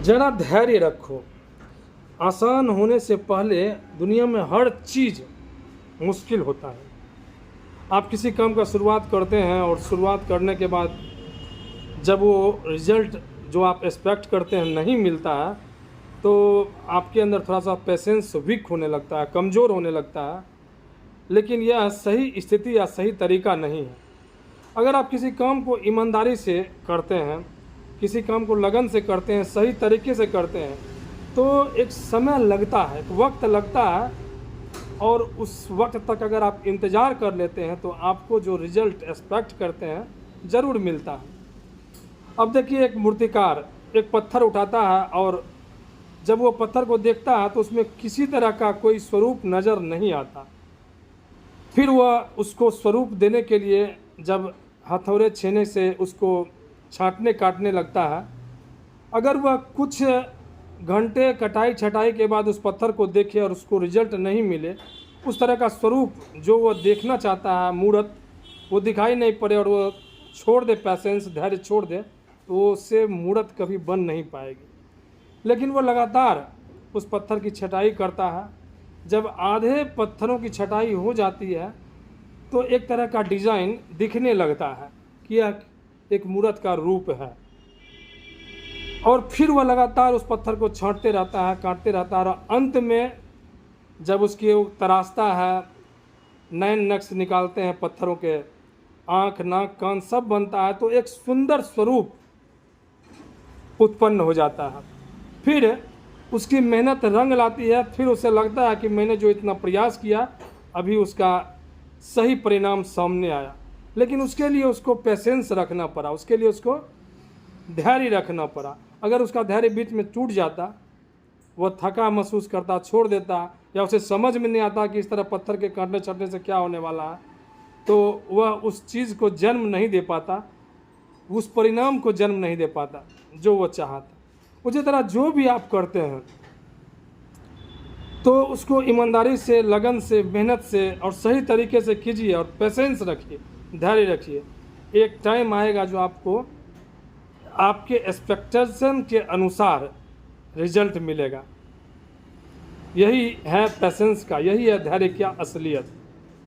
जरा धैर्य रखो। आसान होने से पहले दुनिया में हर चीज़ मुश्किल होता है। आप किसी काम का शुरुआत करते हैं और शुरुआत करने के बाद जब वो रिज़ल्ट जो आप एक्सपेक्ट करते हैं नहीं मिलता है तो आपके अंदर थोड़ा सा पेशेंस वीक होने लगता है, कमज़ोर होने लगता है। लेकिन यह सही स्थिति या सही तरीका नहीं है। अगर आप किसी काम को ईमानदारी से करते हैं, किसी काम को लगन से करते हैं, सही तरीके से करते हैं, तो एक समय लगता है, एक वक्त लगता है, और उस वक्त तक अगर आप इंतज़ार कर लेते हैं तो आपको जो रिज़ल्ट एक्सपेक्ट करते हैं ज़रूर मिलता है। अब देखिए, एक मूर्तिकार एक पत्थर उठाता है और जब वो पत्थर को देखता है तो उसमें किसी तरह का कोई स्वरूप नज़र नहीं आता। फिर वह उसको स्वरूप देने के लिए जब हथौड़े छेने से उसको छाँटने काटने लगता है, अगर वह कुछ घंटे कटाई छटाई के बाद उस पत्थर को देखे और उसको रिजल्ट नहीं मिले, उस तरह का स्वरूप जो वह देखना चाहता है, मूर्त वो दिखाई नहीं पड़े और वो छोड़ दे, पैसेंस धैर्य छोड़ दे, तो उससे मूर्त कभी बन नहीं पाएगी। लेकिन वो लगातार उस पत्थर की छटाई करता है। जब आधे पत्थरों की छटाई हो जाती है तो एक तरह का डिज़ाइन दिखने लगता है कि यह एक मूर्त का रूप है, और फिर वह लगातार उस पत्थर को छांटते रहता है, काटते रहता है, और अंत में जब उसकी तराशता है, नैन नक्श निकालते हैं पत्थरों के, आँख नाक कान सब बनता है, तो एक सुंदर स्वरूप उत्पन्न हो जाता है। फिर उसकी मेहनत रंग लाती है। फिर उसे लगता है कि मैंने जो इतना प्रयास किया अभी उसका सही परिणाम सामने आया। लेकिन उसके लिए उसको पेशेंस रखना पड़ा, उसके लिए उसको धैर्य रखना पड़ा। अगर उसका धैर्य बीच में टूट जाता, वह थका महसूस करता, छोड़ देता, या उसे समझ में नहीं आता कि इस तरह पत्थर के काटने छटने से क्या होने वाला है, तो वह उस चीज़ को जन्म नहीं दे पाता, उस परिणाम को जन्म नहीं दे पाता जो वह चाहता। उसी तरह जो भी आप करते हैं तो उसको ईमानदारी से, लगन से, मेहनत से और सही तरीके से कीजिए और पेशेंस रखिए, धैर्य रखिए। एक टाइम आएगा जो आपको आपके एक्सपेक्टेशन के अनुसार रिजल्ट मिलेगा। यही है पेशेंस का, यही है धैर्य की असलियत।